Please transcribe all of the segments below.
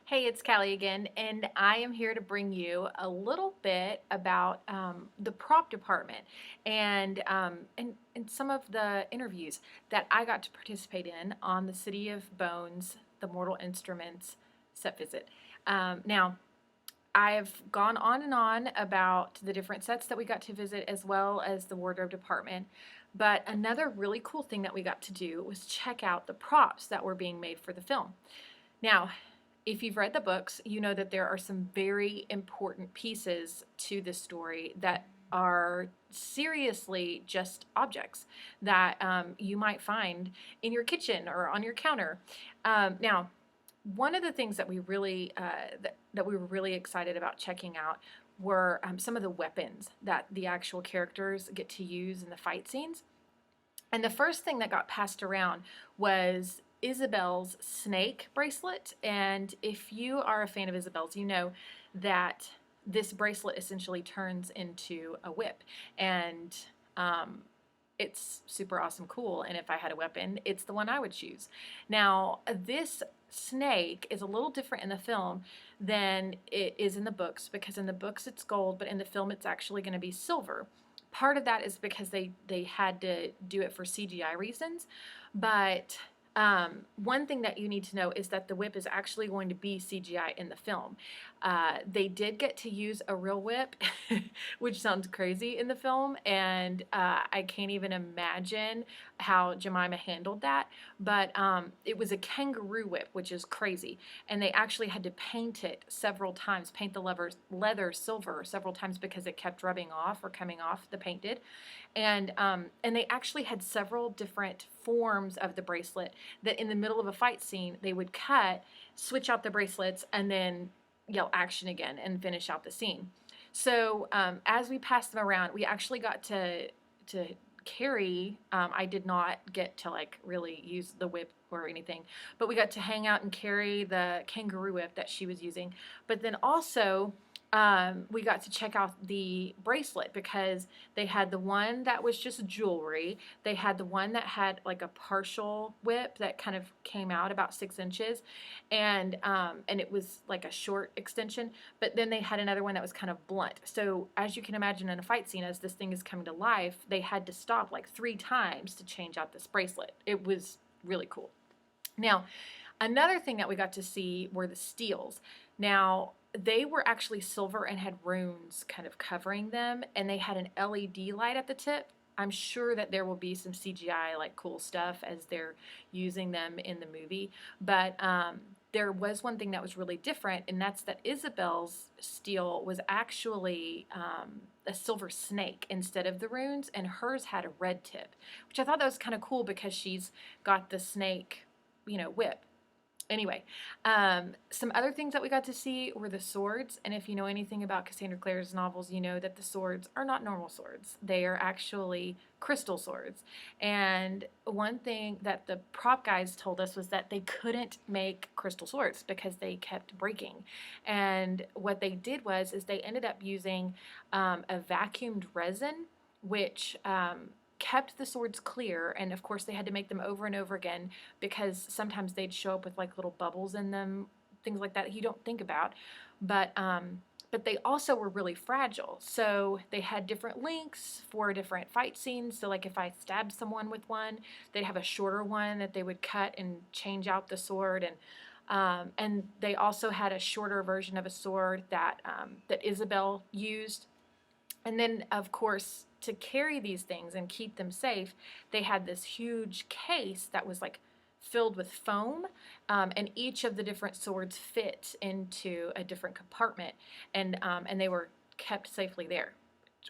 Hey, it's Callie again, and I am here to bring you a little bit about the prop department and some of the interviews that I got to participate in on the City of Bones, the Mortal Instruments set visit. Now, I've gone on and on about the different sets that we got to visit, as well as the wardrobe department. But another really cool thing that we got to do was check out the props that were being made for the film. Now, if you've read the books, you know that there are some very important pieces to this story that are seriously just objects that you might find in your kitchen or on your counter. Now, one of the things that that we were really excited about checking out were some of the weapons that the actual characters get to use in the fight scenes. And the first thing that got passed around was Isabel's snake bracelet. And if you are a fan of Isabel's, you know that this bracelet essentially turns into a whip. And it's super awesome cool. And if I had a weapon, it's the one I would choose. Now, this snake is a little different in the film than it is in the books, because in the books it's gold, but in the film it's actually going to be silver. Part of that is because they had to do it for CGI reasons, but one thing that you need to know is that the whip is actually going to be CGI in the film. They did get to use a real whip, which sounds crazy in the film, and I can't even imagine how Jemima handled that. But it was a kangaroo whip, which is crazy, and they actually had to paint it several times, paint the leather silver several times because it kept rubbing off or coming off. The paint did, and they actually had several different forms of the bracelet that in the middle of a fight scene they would cut, switch out the bracelets, and then yell action again and finish out the scene. So as we passed them around, we actually got to carry. I did not get to like really use the whip or anything, but we got to hang out and carry the kangaroo whip that she was using. But then also we got to check out the bracelet because they had the one that was just jewelry. They had the one that had like a partial whip that kind of came out about 6 inches, and it was like a short extension. But then they had another one that was kind of blunt. So as you can imagine, in a fight scene, as this thing is coming to life, they had to stop like 3 times to change out this bracelet. It was really cool. Now, another thing that we got to see were the steels. Now, they were actually silver and had runes kind of covering them, and they had an LED light at the tip. I'm sure that there will be some CGI like cool stuff as they're using them in the movie, but there was one thing that was really different, and that's that Isabel's steel was actually a silver snake instead of the runes, and hers had a red tip, which I thought that was kind of cool because she's got the snake, whip. Anyway, some other things that we got to see were the swords. And if you know anything about Cassandra Clare's novels, you know that the swords are not normal swords. They are actually crystal swords. And one thing that the prop guys told us was that they couldn't make crystal swords because they kept breaking. And what they did is they ended up using a vacuumed resin, which kept the swords clear, and of course they had to make them over and over again because sometimes they'd show up with like little bubbles in them, things like that you don't think about. But they also were really fragile, so they had different lengths for different fight scenes. So like if I stabbed someone with one, they'd have a shorter one that they would cut and change out the sword, and they also had a shorter version of a sword that Isabel used. And then, of course, to carry these things and keep them safe, they had this huge case that was like filled with foam, and each of the different swords fit into a different compartment, and they were kept safely there.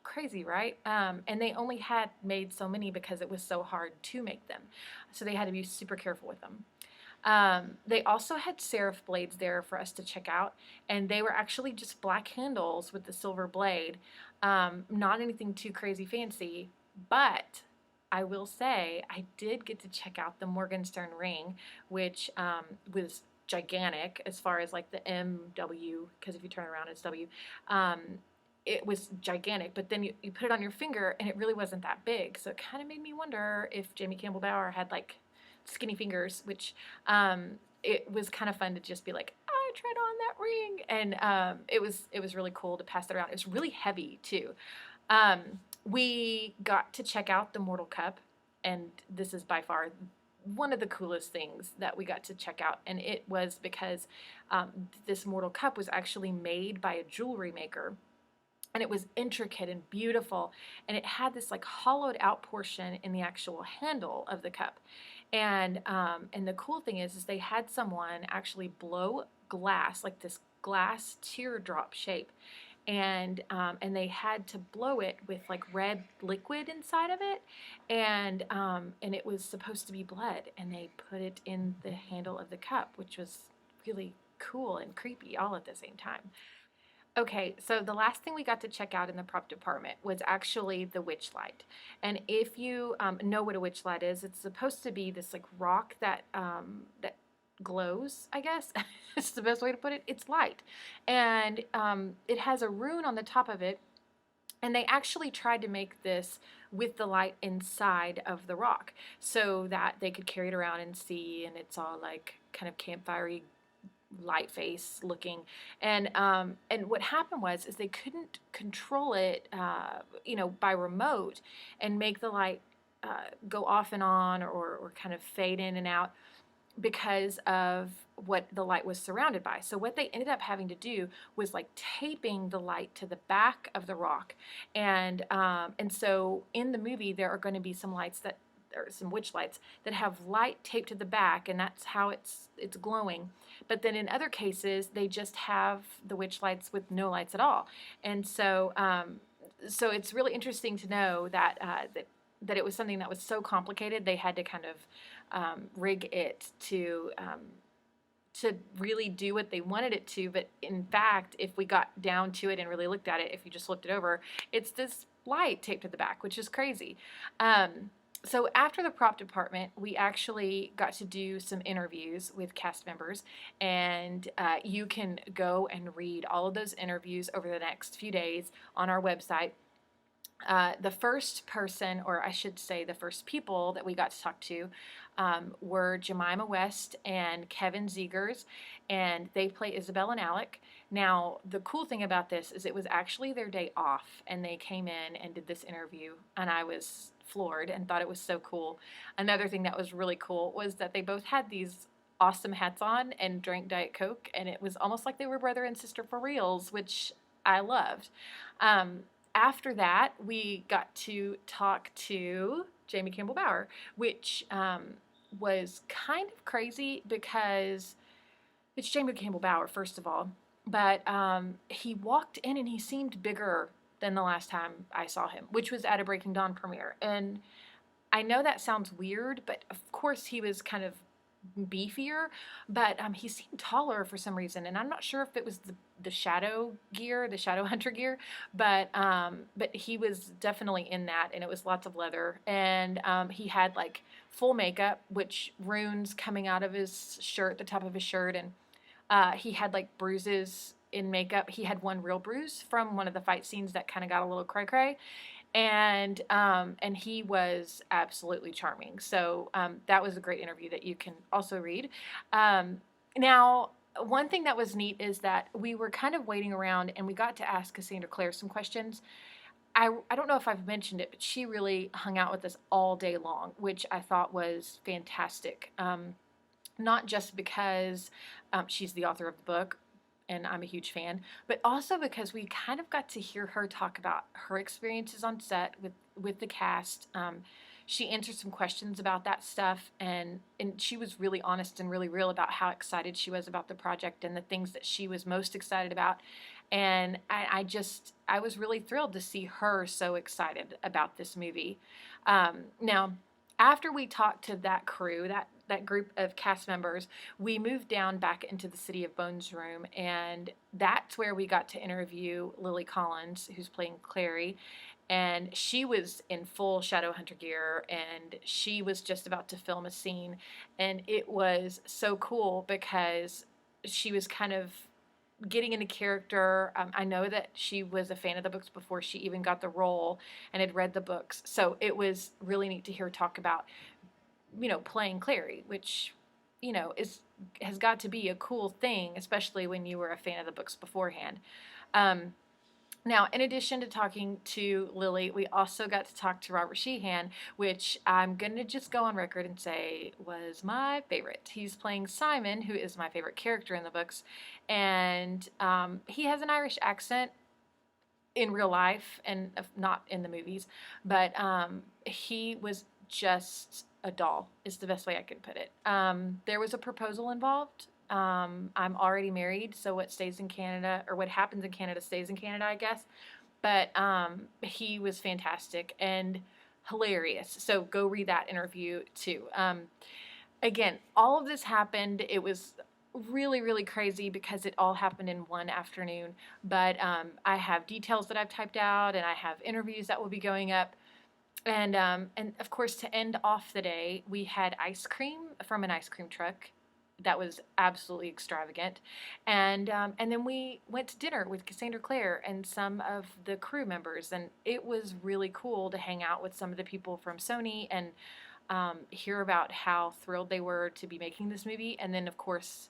Crazy, right? And they only had made so many because it was so hard to make them, so they had to be super careful with them. They also had serif blades there for us to check out, and they were actually just black handles with the silver blade. Not anything too crazy fancy, but I will say I did get to check out the Morgenstern ring, which was gigantic as far as like the MW, because if you turn around it's W. It was gigantic, but then you put it on your finger and it really wasn't that big. So it kind of made me wonder if Jamie Campbell had like skinny fingers, which it was kind of fun to just be like, I tread on that ring? And it was really cool to pass that around. It was really heavy too. Um, we got to check out the Mortal Cup, and this is by far one of the coolest things that we got to check out. And it was because this Mortal Cup was actually made by a jewelry maker, and it was intricate and beautiful, and it had this like hollowed out portion in the actual handle of the cup. And the cool thing is they had someone actually blow glass, like this glass teardrop shape, and they had to blow it with like red liquid inside of it, and it was supposed to be blood, and they put it in the handle of the cup, which was really cool and creepy all at the same time. Okay, so the last thing we got to check out in the prop department was actually the witch light. And if you know what a witch light is, it's supposed to be this like rock that glows, I guess. It's the best way to put it. It's light. And it has a rune on the top of it. And they actually tried to make this with the light inside of the rock so that they could carry it around and see, and it's all like kind of campfire-y light face looking. And what happened was is they couldn't control it by remote and make the light go off and on, or kind of fade in and out, because of what the light was surrounded by. So what they ended up having to do was like taping the light to the back of the rock. And so in the movie there are going to be some lights that, or some witch lights that have light taped to the back, and that's how it's glowing. But then in other cases, they just have the witch lights with no lights at all. And so it's really interesting to know that it was something that was so complicated. They had to kind of rig it to really do what they wanted it to. But in fact, if we got down to it and really looked at it, if you just looked it over, it's this light taped to the back, which is crazy. So after the prop department, we actually got to do some interviews with cast members, and you can go and read all of those interviews over the next few days on our website. The first person, or I should say the first people that we got to talk to, were Jemima West and Kevin Zegers, and they play Isabel and Alec. Now, the cool thing about this is it was actually their day off, and they came in and did this interview, and I was floored and thought it was so cool. Another thing that was really cool was that they both had these awesome hats on and drank Diet Coke, and it was almost like they were brother and sister for reals, which I loved. After that, we got to talk to Jamie Campbell Bower, which was kind of crazy because it's Jamie Campbell Bower, first of all, but he walked in and he seemed bigger than the last time I saw him, which was at a Breaking Dawn premiere. And I know that sounds weird, but of course he was kind of beefier, but he seemed taller for some reason, and I'm not sure if it was the shadow gear, the shadow hunter gear, but he was definitely in that, and it was lots of leather, and he had like full makeup, which runes coming out of his shirt, the top of his shirt, and he had like bruises in makeup. He had one real bruise from one of the fight scenes that kind of got a little cray cray. And he was absolutely charming. So that was a great interview that you can also read. Now, one thing that was neat is that we were kind of waiting around, and we got to ask Cassandra Clare some questions. I don't know if I've mentioned it, but she really hung out with us all day long, which I thought was fantastic. Not just because she's the author of the book, and I'm a huge fan, but also because we kind of got to hear her talk about her experiences on set with the cast. She answered some questions about that stuff, and she was really honest and really real about how excited she was about the project and the things that she was most excited about. And I was really thrilled to see her so excited about this movie. Now, after we talked to that crew, that group of cast members, we moved down back into the City of Bones room, and that's where we got to interview Lily Collins, who's playing Clary, and she was in full Shadowhunter gear, and she was just about to film a scene, and it was so cool because she was kind of getting into character. I know that she was a fan of the books before she even got the role and had read the books, so it was really neat to hear her talk about playing Clary, which has got to be a cool thing, especially when you were a fan of the books beforehand. Um, Now, in addition to talking to Lily, we also got to talk to Robert Sheehan, which I'm going to just go on record and say was my favorite. He's playing Simon, who is my favorite character in the books, and he has an Irish accent in real life and not in the movies, but he was just a doll, is the best way I could put it. There was a proposal involved. I'm already married, so what stays in Canada, or what happens in Canada stays in Canada, I guess. But he was fantastic and hilarious. So go read that interview too. Again, all of this happened. It was really, really crazy because it all happened in one afternoon. But I have details that I've typed out, and I have interviews that will be going up. And of course, to end off the day, we had ice cream from an ice cream truck. That was absolutely extravagant, and then we went to dinner with Cassandra Clare and some of the crew members, and it was really cool to hang out with some of the people from Sony and hear about how thrilled they were to be making this movie, and then of course,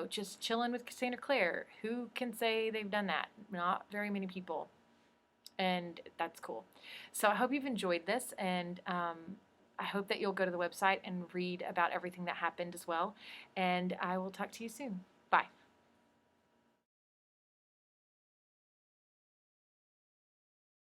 just chilling with Cassandra Clare. Who can say they've done that? Not very many people, and that's cool. So I hope you've enjoyed this, and I hope that you'll go to the website and read about everything that happened as well. And I will talk to you soon. Bye.